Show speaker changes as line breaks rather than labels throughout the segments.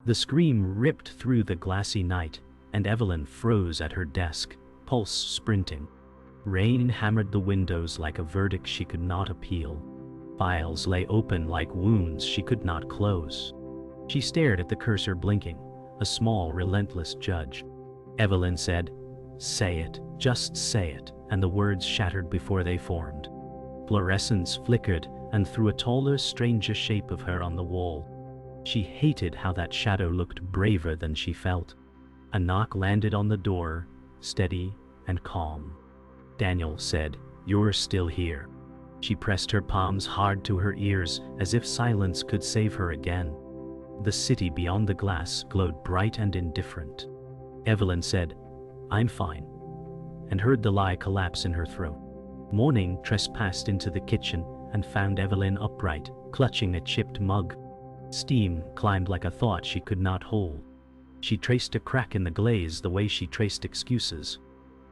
The scream ripped through the glassy night, and Evelyn froze at her desk, pulse sprinting. Rain hammered the windows like a verdict she could not appeal. Files lay open like wounds she could not close. She stared at the cursor blinking, a small, relentless judge. Evelyn said, "Say it, just say it," and the words shattered before they formed. Fluorescence flickered and threw a taller, stranger shape of her on the wall. She hated how that shadow looked braver than she felt. A knock landed on the door, steady and calm. Daniel said, "You're still here." She pressed her palms hard to her ears as if silence could save her again. The city beyond the glass glowed bright and indifferent. Evelyn said, "I'm fine," and heard the lie collapse in her throat. Morning trespassed into the kitchen and found Evelyn upright, clutching a chipped mug. Steam climbed like a thought she could not hold. She traced a crack in the glaze the way she traced excuses.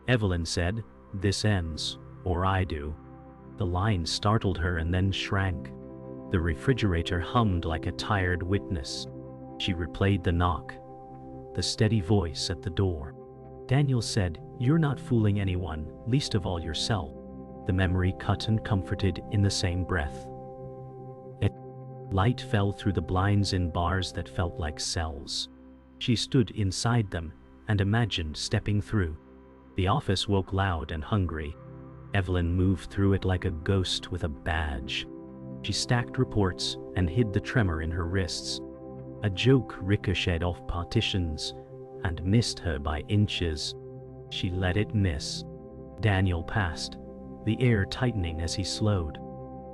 Evelyn said, "This ends, or I do." The line startled her and then shrank. The refrigerator hummed like a tired witness. She replayed the knock, the steady voice at the door. Daniel said, "You're not fooling anyone, least of all yourself." The memory cut and comforted in the same breath. Light fell through the blinds in bars that felt like cells. She stood inside them and imagined stepping through. The office woke loud and hungry. Evelyn moved through it like a ghost with a badge. She stacked reports and hid the tremor in her wrists. A joke ricocheted off partitions and missed her by inches. She let it miss. Daniel passed, the air tightening as he slowed.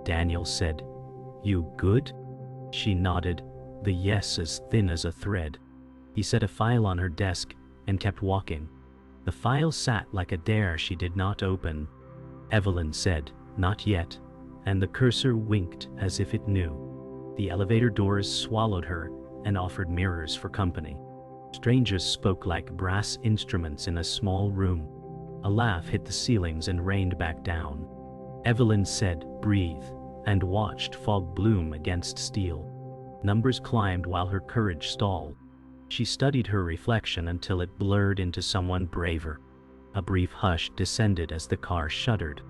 Daniel said, "You good?" She nodded, the yes as thin as a thread. He set a file on her desk and kept walking. The file sat like a dare she did not open. Evelyn said, "Not yet," and the cursor winked as if it knew. The elevator doors swallowed her and offered mirrors for company. Strangers spoke like brass instruments in a small room. A laugh hit the ceilings and rained back down. Evelyn said, "Breathe," and watched fog bloom against steel. Numbers climbed while her courage stalled. She studied her reflection until it blurred into someone braver. A brief hush descended as the car shuddered.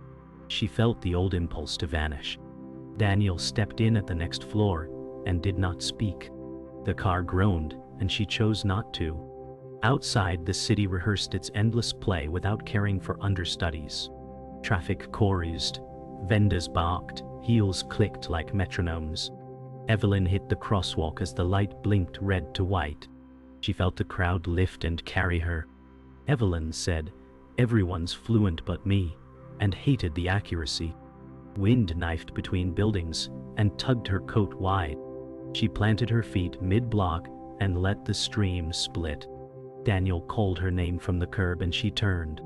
She felt the old impulse to vanish. Daniel stepped in at the next floor and did not speak. The car groaned, and she chose not to. Outside, the city rehearsed its endless play without caring for understudies. Traffic chorused, vendors barked, heels clicked like metronomes. Evelyn hit the crosswalk as the light blinked red to white. She felt the crowd lift and carry her. Evelyn said, "Everyone's fluent but me," and hated the accuracy. Wind knifed between buildings and tugged her coat wide. She planted her feet mid-block and let the stream split. Daniel called her name from the curb and she turned.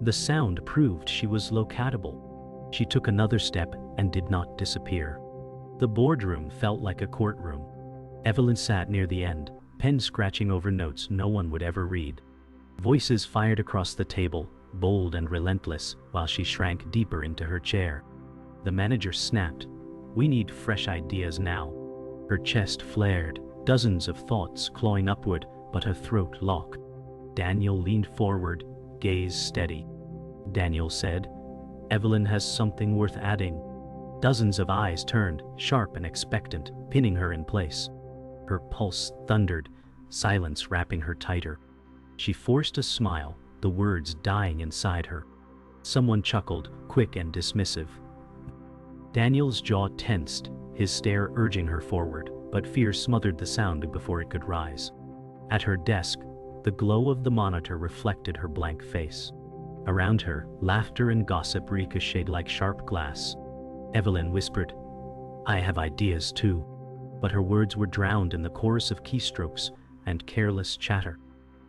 The sound proved she was locatable. She took another step and did not disappear. The boardroom felt like a courtroom. Evelyn sat near the end, pen scratching over notes no one would ever read. Voices fired across the table, bold and relentless, while she shrank deeper into her chair. The manager snapped, "We need fresh ideas now." Her chest flared, dozens of thoughts clawing upward, but her throat locked. Daniel leaned forward, gaze steady. Daniel said, "Evelyn has something worth adding." Dozens of eyes turned, sharp and expectant, pinning her in place. Her pulse thundered, silence wrapping her tighter. She forced a smile, the words dying inside her. Someone chuckled, quick and dismissive. Daniel's jaw tensed, his stare urging her forward, but fear smothered the sound before it could rise. At her desk, the glow of the monitor reflected her blank face. Around her, laughter and gossip ricocheted like sharp glass. Evelyn whispered, "I have ideas too," but her words were drowned in the chorus of keystrokes and careless chatter.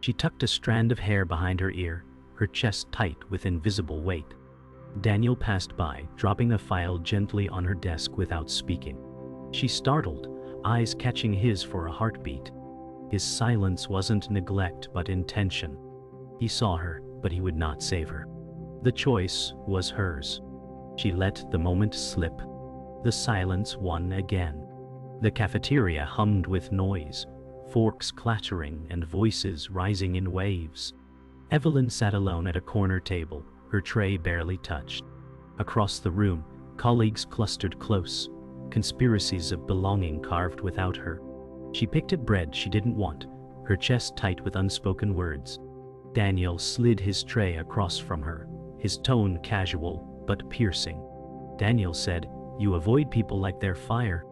She tucked a strand of hair behind her ear, her chest tight with invisible weight. Daniel passed by, dropping a file gently on her desk without speaking. She startled, eyes catching his for a heartbeat. His silence wasn't neglect but intention. He saw her, but he would not save her. The choice was hers. She let the moment slip. The silence won again. The cafeteria hummed with noise. forks clattering and voices rising in waves. Evelyn sat alone at a corner table, her tray barely touched. Across the room, colleagues clustered close, conspiracies of belonging carved without her. She picked at bread she didn't want, her chest tight with unspoken words. Daniel slid his tray across from her, his tone casual but piercing. Daniel said, "You avoid people like they're fire."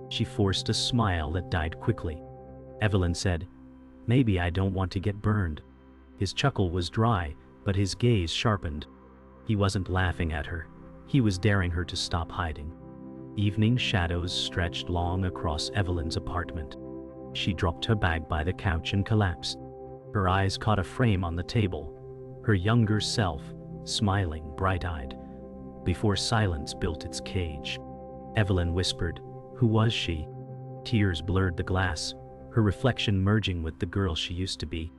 She forced a smile that died quickly. Evelyn said, "Maybe I don't want to get burned." His chuckle was dry, but his gaze sharpened. He wasn't laughing at her. He was daring her to stop hiding. Evening shadows stretched long across Evelyn's apartment. She dropped her bag by the couch and collapsed. Her eyes caught a frame on the table, her younger self, smiling bright-eyed, before silence built its cage. Evelyn whispered, "Who was she?" Tears blurred the glass, her reflection merging with the girl she used to be.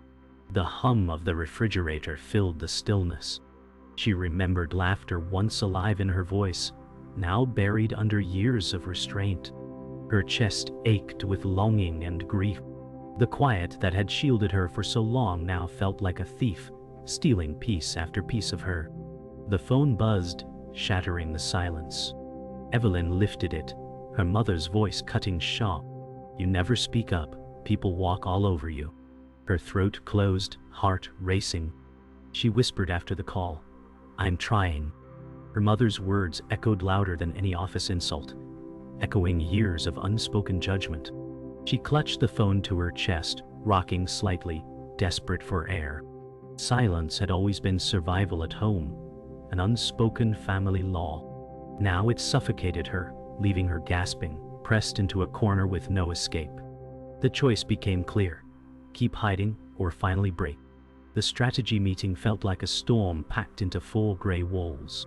The hum of the refrigerator filled the stillness. She remembered laughter once alive in her voice, now buried under years of restraint. Her chest ached with longing and grief. The quiet that had shielded her for so long now felt like a thief, stealing piece after piece of her. The phone buzzed, shattering the silence. Evelyn lifted it, her mother's voice cutting sharp. "You never speak up, people walk all over you." Her throat closed, heart racing. She whispered after the call, "I'm trying." Her mother's words echoed louder than any office insult, echoing years of unspoken judgment. She clutched the phone to her chest, rocking slightly, desperate for air. Silence had always been survival at home, an unspoken family law. Now it suffocated her, leaving her gasping, pressed into a corner with no escape. The choice became clear: keep hiding or finally break. The strategy meeting felt like a storm packed into four gray walls.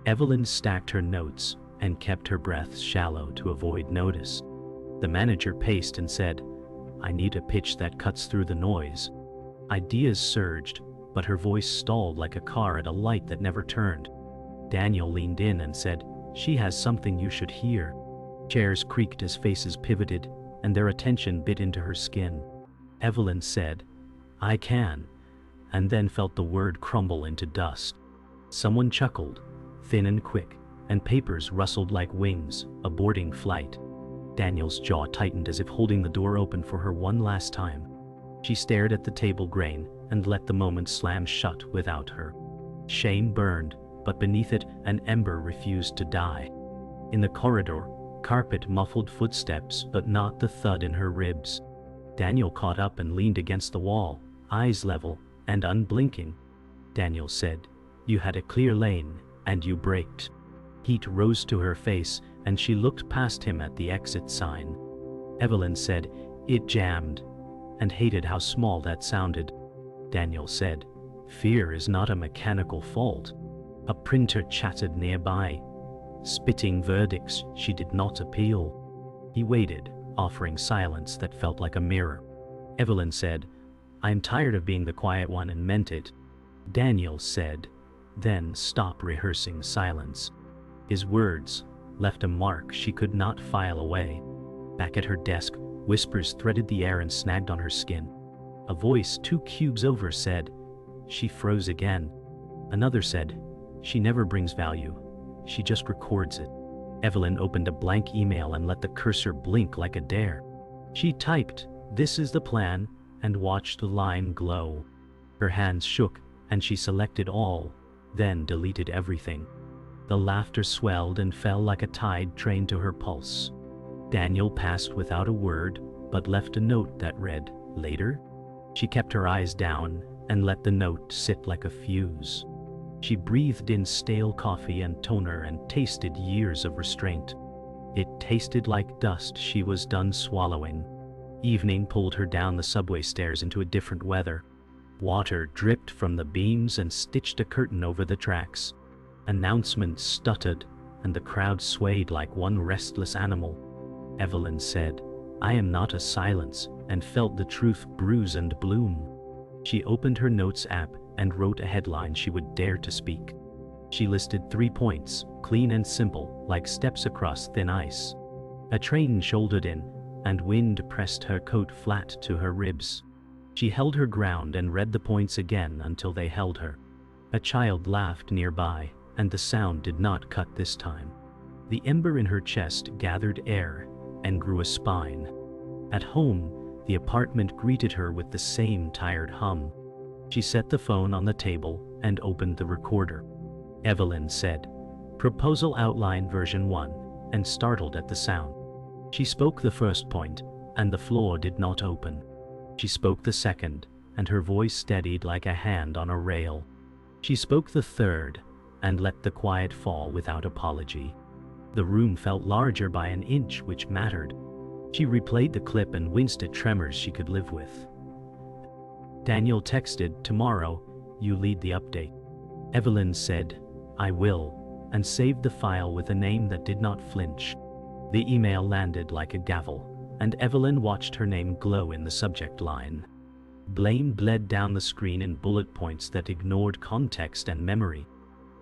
Evelyn stacked her notes and kept her breath shallow to avoid notice. The manager paced and said, "I need a pitch that cuts through the noise." Ideas surged, but her voice stalled like a car at a light that never turned. Daniel leaned in and said, "She has something you should hear." Chairs creaked as faces pivoted, and their attention bit into her skin. Evelyn said, "I can," and then felt the word crumble into dust. Someone chuckled, thin and quick, and papers rustled like wings, a boarding flight. Daniel's jaw tightened as if holding the door open for her one last time. She stared at the table grain and let the moment slam shut without her. Shame burned, but beneath it an ember refused to die. In the corridor, carpet muffled footsteps, but not the thud in her ribs. Daniel caught up and leaned against the wall, eyes level and unblinking. Daniel said, "You had a clear lane, and you braked." Heat rose to her face, and she looked past him at the exit sign. Evelyn said, "It jammed," and hated how small that sounded. Daniel said, "Fear is not a mechanical fault." A printer chattered nearby, spitting verdicts she did not appeal. He waited, offering silence that felt like a mirror. Evelyn said, "I'm tired of being the quiet one," and meant it. Daniel said, "Then stop rehearsing silence." His words left a mark she could not file away. Back at her desk, whispers threaded the air and snagged on her skin. A voice 2 cubes over said, "She froze again." Another said, "She never brings value. She just records it." Evelyn opened a blank email and let the cursor blink like a dare. She typed, "This is the plan," and watched the line glow. Her hands shook, and she selected all, then deleted everything. The laughter swelled and fell like a tide trained to her pulse. Daniel passed without a word, but left a note that read, "Later?" She kept her eyes down and let the note sit like a fuse. She breathed in stale coffee and toner and tasted years of restraint. It tasted like dust she was done swallowing. Evening pulled her down the subway stairs into a different weather. Water dripped from the beams and stitched a curtain over the tracks. Announcements stuttered, and the crowd swayed like one restless animal. Evelyn said, "I am not a silence," and felt the truth bruise and bloom. She opened her notes app and wrote a headline she would dare to speak. She listed 3 points, clean and simple, like steps across thin ice. A train shouldered in, and wind pressed her coat flat to her ribs. She held her ground and read the points again until they held her. A child laughed nearby, and the sound did not cut this time. The ember in her chest gathered air and grew a spine. At home, the apartment greeted her with the same tired hum. She set the phone on the table and opened the recorder. Evelyn said, "Proposal outline version 1, and startled at the sound. She spoke the first point, and the floor did not open. She spoke the second, and her voice steadied like a hand on a rail. She spoke the third, and let the quiet fall without apology. The room felt larger by an inch, which mattered. She replayed the clip and winced at tremors she could live with. Daniel texted, "Tomorrow, you lead the update." Evelyn said, "I will," and saved the file with a name that did not flinch. The email landed like a gavel, and Evelyn watched her name glow in the subject line. Blame bled down the screen in bullet points that ignored context and memory.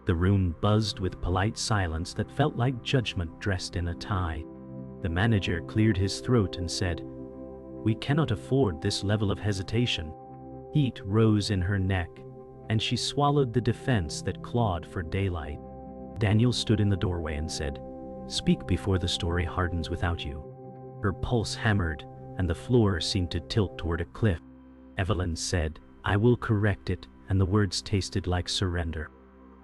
The room buzzed with polite silence that felt like judgment dressed in a tie. The manager cleared his throat and said, "We cannot afford this level of hesitation." Heat rose in her neck, and she swallowed the defense that clawed for daylight. Daniel stood in the doorway and said, "Speak before the story hardens without you." Her pulse hammered, and the floor seemed to tilt toward a cliff. Evelyn said, "I will correct it," and the words tasted like surrender.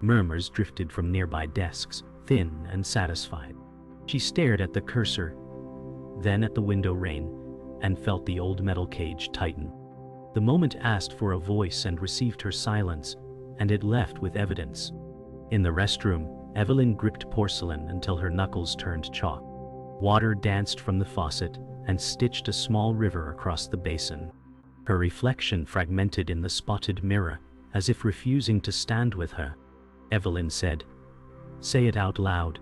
Murmurs drifted from nearby desks, thin and satisfied. She stared at the cursor, then at the window pane, and felt the old metal cage tighten. The moment asked for a voice and received her silence, and it left with evidence. In the restroom, Evelyn gripped porcelain until her knuckles turned chalk. Water danced from the faucet and stitched a small river across the basin. Her reflection fragmented in the spotted mirror, as if refusing to stand with her. Evelyn said, "Say it out loud,"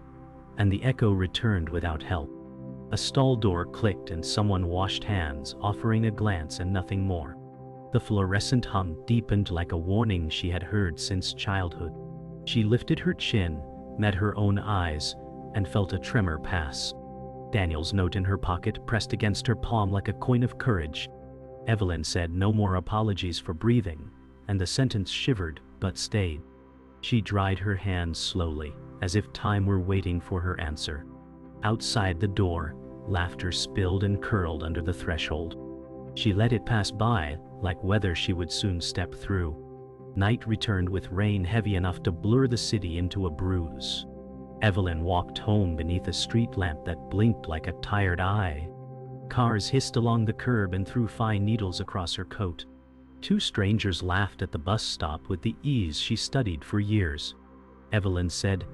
and the echo returned without help. A stall door clicked and someone washed hands, offering a glance and nothing more. The fluorescent hum deepened like a warning she had heard since childhood. She lifted her chin, met her own eyes, and felt a tremor pass. Daniel's note in her pocket pressed against her palm like a coin of courage. Evelyn said, "No more apologies for breathing," and the sentence shivered but stayed. She dried her hands slowly, as if time were waiting for her answer. Outside the door, laughter spilled and curled under the threshold. She let it pass by, like weather she would soon step through. Night returned with rain heavy enough to blur the city into a bruise. Evelyn walked home beneath a street lamp that blinked like a tired eye. Cars hissed along the curb and threw fine needles across her coat. Two strangers laughed at the bus stop with the ease she studied for years. Evelyn said,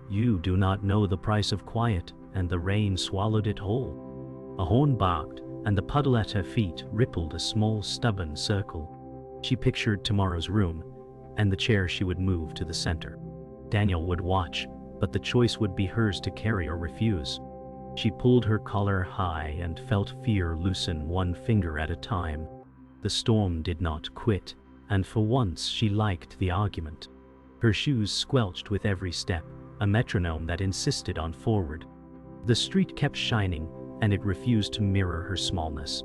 "You do not know the price of quiet," and the rain swallowed it whole. A horn barked, and the puddle at her feet rippled a small stubborn circle. She pictured tomorrow's room, and the chair she would move to the center. Daniel would watch, but the choice would be hers to carry or refuse. She pulled her collar high and felt fear loosen one finger at a time. The storm did not quit, and for once she liked the argument. Her shoes squelched with every step, a metronome that insisted on forward. The street kept shining, and it refused to mirror her smallness.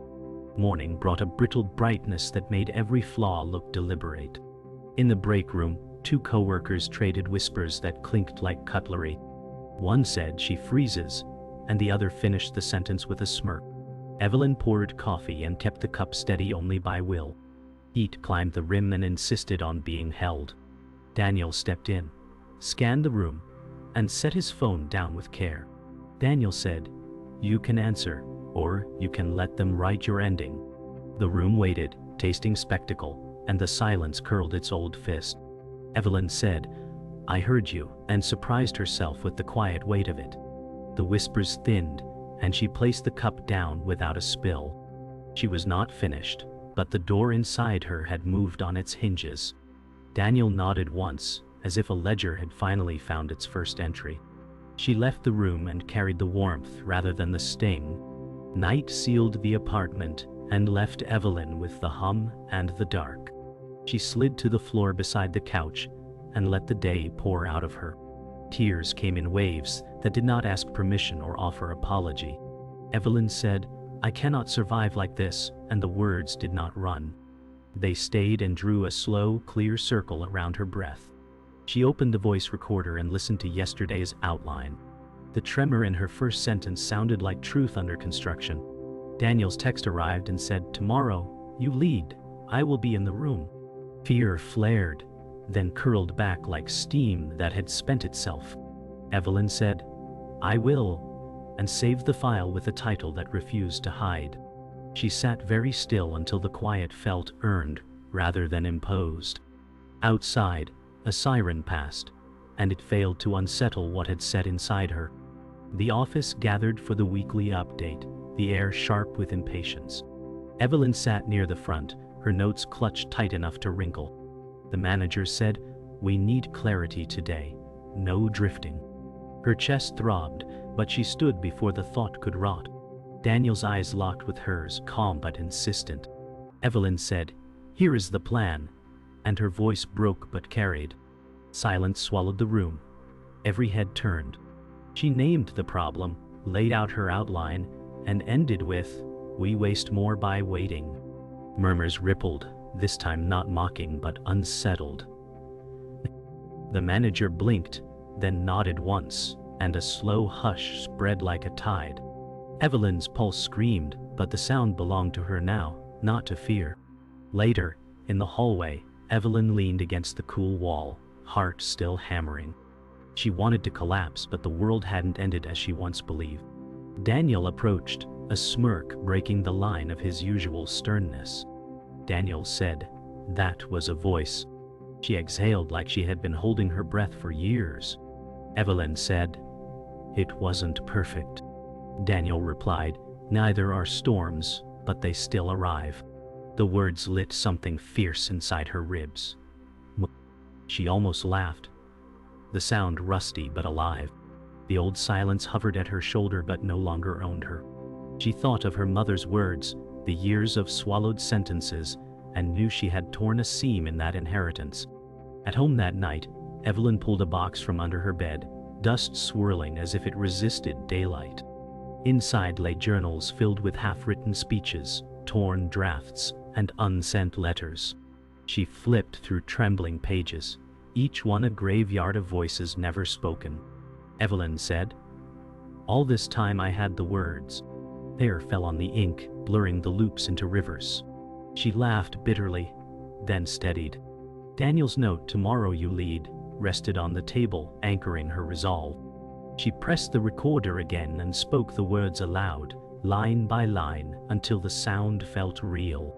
Morning brought a brittle brightness that made every flaw look deliberate. In the break room, two coworkers traded whispers that clinked like cutlery. One said she freezes, and the other finished the sentence with a smirk. Evelyn poured coffee and kept the cup steady only by will. Heat climbed the rim and insisted on being held. Daniel stepped in, scanned the room, and set his phone down with care. Daniel said, "You can answer, or you can let them write your ending." The room waited, tasting spectacle, and the silence curled its old fist. Evelyn said, "I heard you," and surprised herself with the quiet weight of it. The whispers thinned, and she placed the cup down without a spill. She was not finished, but the door inside her had moved on its hinges. Daniel nodded once, as if a ledger had finally found its first entry. She left the room and carried the warmth rather than the sting. Night sealed the apartment and left Evelyn with the hum and the dark. She slid to the floor beside the couch and let the day pour out of her. Tears came in waves that did not ask permission or offer apology. Evelyn said, I cannot survive like this, and the words did not run. They stayed and drew a slow, clear circle around her breath. She opened the voice recorder and listened to yesterday's outline. The tremor in her first sentence sounded like truth under construction. Daniel's text arrived and said, "Tomorrow, you lead. I will be in the room." Fear flared, then curled back like steam that had spent itself. Evelyn said, "I will," and saved the file with a title that refused to hide. She sat very still until the quiet felt earned rather than imposed. Outside, a siren passed, and it failed to unsettle what had set inside her. The office gathered for the weekly update, the air sharp with impatience. Evelyn sat near the front, her notes clutched tight enough to wrinkle. The manager said, "We need clarity today, no drifting." Her chest throbbed, but she stood before the thought could rot. Daniel's eyes locked with hers, calm but insistent. Evelyn said, "Here is the plan," and her voice broke but carried. Silence swallowed the room. Every head turned. She named the problem, laid out her outline, and ended with, "We waste more by waiting." Murmurs rippled, this time not mocking but unsettled. The manager blinked, then nodded once, and a slow hush spread like a tide. Evelyn's pulse screamed, but the sound belonged to her now, not to fear. Later, in the hallway, Evelyn leaned against the cool wall, heart still hammering. She wanted to collapse, but the world hadn't ended as she once believed. Daniel approached, a smirk breaking the line of his usual sternness. Daniel said, "That was a voice." She exhaled like she had been holding her breath for years. Evelyn said, "It wasn't perfect." Daniel replied, "Neither are storms, but they still arrive." The words lit something fierce inside her ribs. She almost laughed. The sound rusty but alive. The old silence hovered at her shoulder but no longer owned her. She thought of her mother's words, the years of swallowed sentences, and knew she had torn a seam in that inheritance. At home that night, Evelyn pulled a box from under her bed, dust swirling as if it resisted daylight. Inside lay journals filled with half-written speeches, torn drafts, and unsent letters. She flipped through trembling pages, each one a graveyard of voices never spoken. Evelyn said, "All this time I had the words." Hair fell on the ink, blurring the loops into rivers. She laughed bitterly, then steadied. Daniel's note, "Tomorrow you lead," rested on the table, anchoring her resolve. She pressed the recorder again and spoke the words aloud, line by line, until the sound felt real.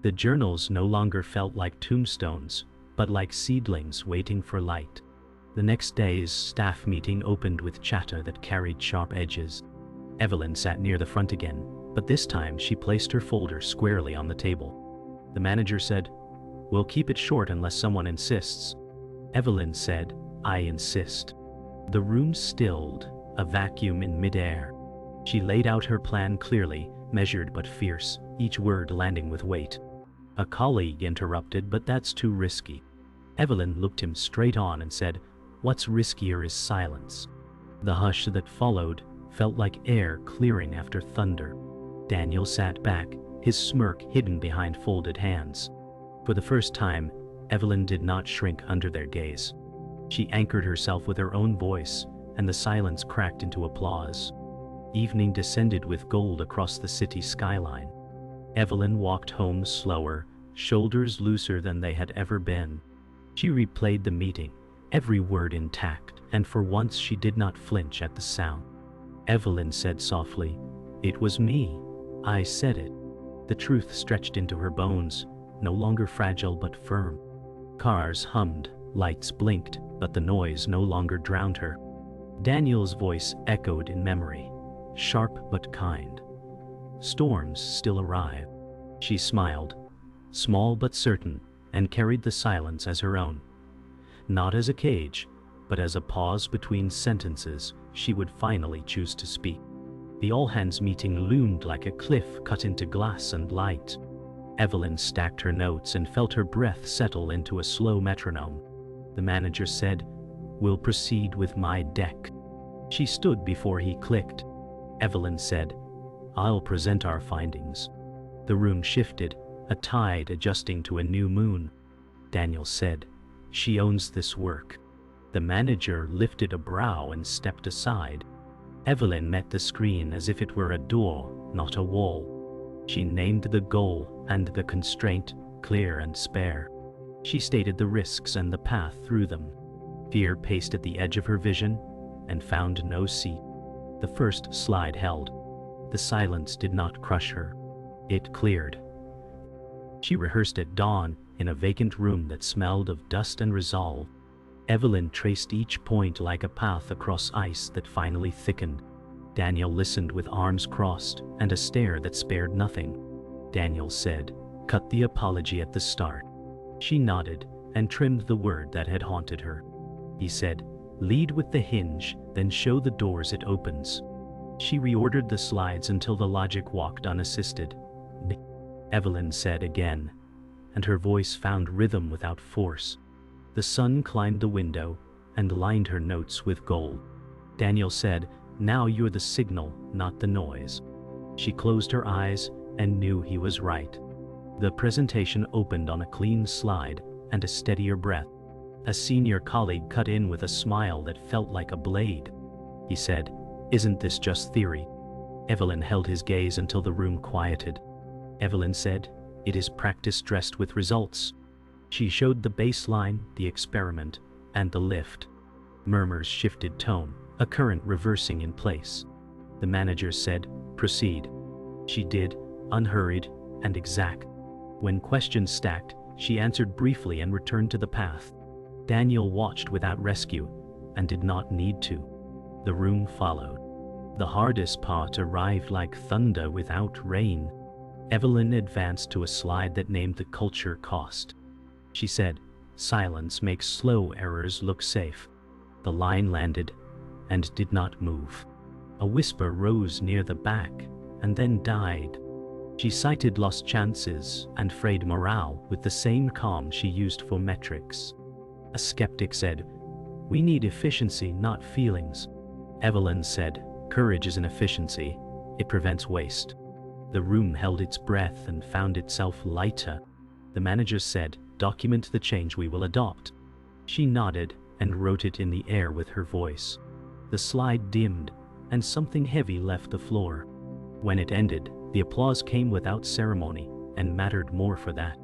The journals no longer felt like tombstones, but like seedlings waiting for light. The next day's staff meeting opened with chatter that carried sharp edges. Evelyn sat near the front again, but this time she placed her folder squarely on the table. The manager said, "We'll keep it short unless someone insists." Evelyn said, "I insist." The room stilled, a vacuum in midair. She laid out her plan clearly, measured but fierce, each word landing with weight. A colleague interrupted, "But that's too risky." Evelyn looked him straight on and said, "What's riskier is silence." The hush that followed felt like air clearing after thunder. Daniel sat back, his smirk hidden behind folded hands. For the first time, Evelyn did not shrink under their gaze. She anchored herself with her own voice, and the silence cracked into applause. Evening descended with gold across the city skyline. Evelyn walked home slower, shoulders looser than they had ever been. She replayed the meeting, every word intact, and for once she did not flinch at the sound. Evelyn said softly, "It was me. I said it." The truth stretched into her bones, no longer fragile but firm. Cars hummed, lights blinked, but the noise no longer drowned her. Daniel's voice echoed in memory, sharp but kind. Storms still arrive. She smiled, small but certain, and carried the silence as her own. Not as a cage, but as a pause between sentences she would finally choose to speak. The all-hands meeting loomed like a cliff cut into glass and light. Evelyn stacked her notes and felt her breath settle into a slow metronome. The manager said, "We'll proceed with my deck." She stood before he clicked. Evelyn said, I'll present our findings. The room shifted, a tide adjusting to a new moon. Daniel said, she owns this work. The manager lifted a brow and stepped aside. Evelyn met the screen as if it were a door, not a wall. She named the goal and the constraint, clear and spare. She stated the risks and the path through them. Fear paced at the edge of her vision and found no seat. The first slide held. The silence did not crush her. It cleared. She rehearsed at dawn in a vacant room that smelled of dust and resolve. Evelyn traced each point like a path across ice that finally thickened. Daniel listened with arms crossed and a stare that spared nothing. Daniel said, "Cut the apology at the start." She nodded and trimmed the word that had haunted her. He said, "Lead with the hinge, then show the doors it opens." She reordered the slides until the logic walked unassisted. Evelyn said again, and her voice found rhythm without force. The sun climbed the window and lined her notes with gold. Daniel said, "Now you're the signal, not the noise." She closed her eyes and knew he was right. The presentation opened on a clean slide and a steadier breath. A senior colleague cut in with a smile that felt like a blade. He said, "Isn't this just theory?" Evelyn held his gaze until the room quieted. Evelyn said, "It is practice dressed with results." She showed the baseline, the experiment, and the lift. Murmurs shifted tone, a current reversing in place. The manager said, "Proceed." She did, unhurried and exact. When questions stacked, she answered briefly and returned to the path. Daniel watched without rescue and did not need to. The room followed. The hardest part arrived like thunder without rain. Evelyn advanced to a slide that named the culture cost. She said, "Silence makes slow errors look safe." The line landed and did not move. A whisper rose near the back and then died. She cited lost chances and frayed morale with the same calm she used for metrics. A skeptic said, "We need efficiency, not feelings." Evelyn said, "Courage is an efficiency. It prevents waste." The room held its breath and found itself lighter. The manager said, "Document the change we will adopt." She nodded and wrote it in the air with her voice. The slide dimmed, and something heavy left the floor. When it ended, the applause came without ceremony and mattered more for that.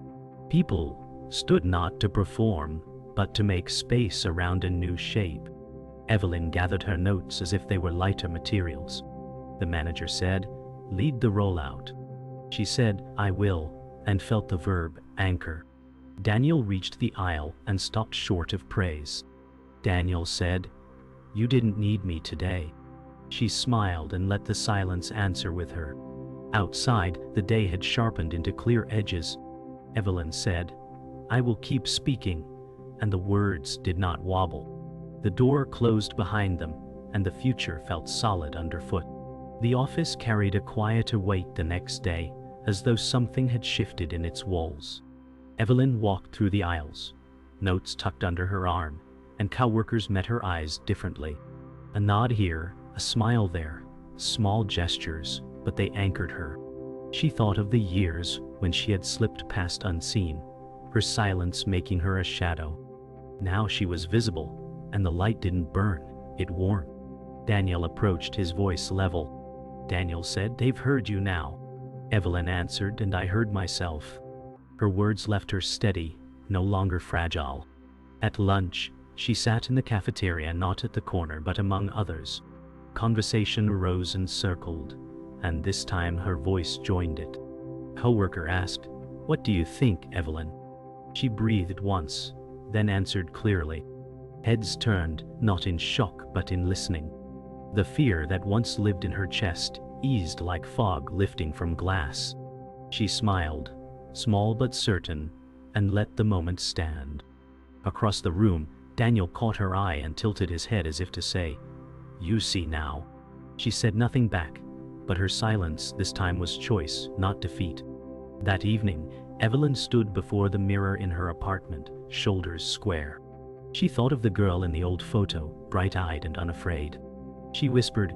People stood not to perform, but to make space around a new shape. Evelyn gathered her notes as if they were lighter materials. The manager said, "Lead the rollout." She said, "I will," and felt the verb anchor. Daniel reached the aisle and stopped short of praise. Daniel said, "You didn't need me today." She smiled and let the silence answer with her. Outside, the day had sharpened into clear edges. Evelyn said, "I will keep speaking," and the words did not wobble. The door closed behind them, and the future felt solid underfoot. The office carried a quieter weight the next day, as though something had shifted in its walls. Evelyn walked through the aisles, notes tucked under her arm, and coworkers met her eyes differently. A nod here, a smile there, small gestures, but they anchored her. She thought of the years when she had slipped past unseen, her silence making her a shadow. Now she was visible, and the light didn't burn, it warmed. Daniel approached, his voice level. Daniel said, "They've heard you now." Evelyn answered, "And I heard myself." Her words left her steady, no longer fragile. At lunch, she sat in the cafeteria, not at the corner but among others. Conversation rose and circled, and this time her voice joined it. A coworker asked, "What do you think, Evelyn?" She breathed once, then answered clearly. Heads turned, not in shock but in listening. The fear that once lived in her chest eased like fog lifting from glass. She smiled, small but certain, and let the moment stand. Across the room, Daniel caught her eye and tilted his head as if to say, "You see now." She said nothing back, but her silence this time was choice, not defeat. That evening, Evelyn stood before the mirror in her apartment, shoulders square. She thought of the girl in the old photo, bright-eyed and unafraid. She whispered,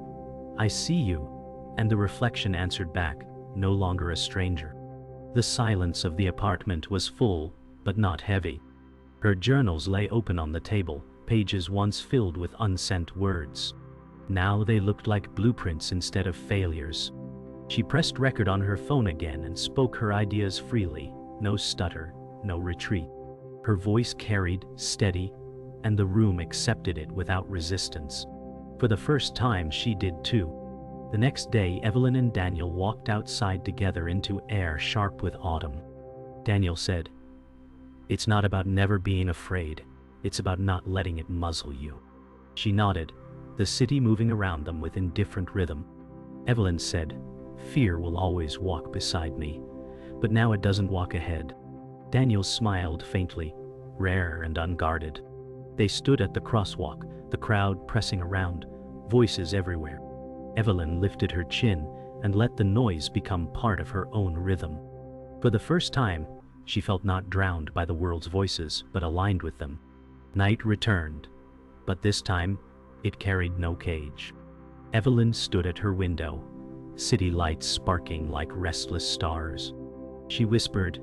"I see you, And the reflection answered back, no longer a stranger. The silence of the apartment was full, but not heavy. Her journals lay open on the table, pages once filled with unsent words. Now they looked like blueprints instead of failures. She pressed record on her phone again and spoke her ideas freely, no stutter, no retreat. Her voice carried, steady, and the room accepted it without resistance. For the first time she did too. The next day Evelyn and Daniel walked outside together into air sharp with autumn. Daniel said, "It's not about never being afraid, it's about not letting it muzzle you." She nodded, the city moving around them with indifferent rhythm. Evelyn said, "Fear will always walk beside me, but now it doesn't walk ahead." Daniel smiled faintly, rare and unguarded. They stood at the crosswalk, the crowd pressing around, voices everywhere. Evelyn lifted her chin and let the noise become part of her own rhythm. For the first time, she felt not drowned by the world's voices, but aligned with them. Night returned, but this time, it carried no cage. Evelyn stood at her window, city lights sparking like restless stars. She whispered,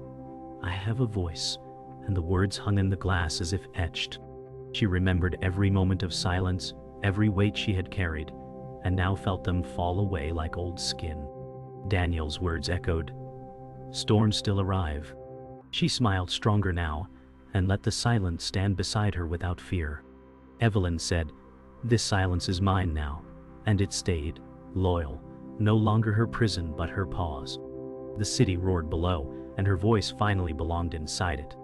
"I have a voice," and the words hung in the glass as if etched. She remembered every moment of silence, every weight she had carried, and now felt them fall away like old skin. Daniel's words echoed, "Storms still arrive." She smiled stronger now, and let the silence stand beside her without fear. Evelyn said, "This silence is mine now," and it stayed, loyal, no longer her prison but her pause. The city roared below, and her voice finally belonged inside it.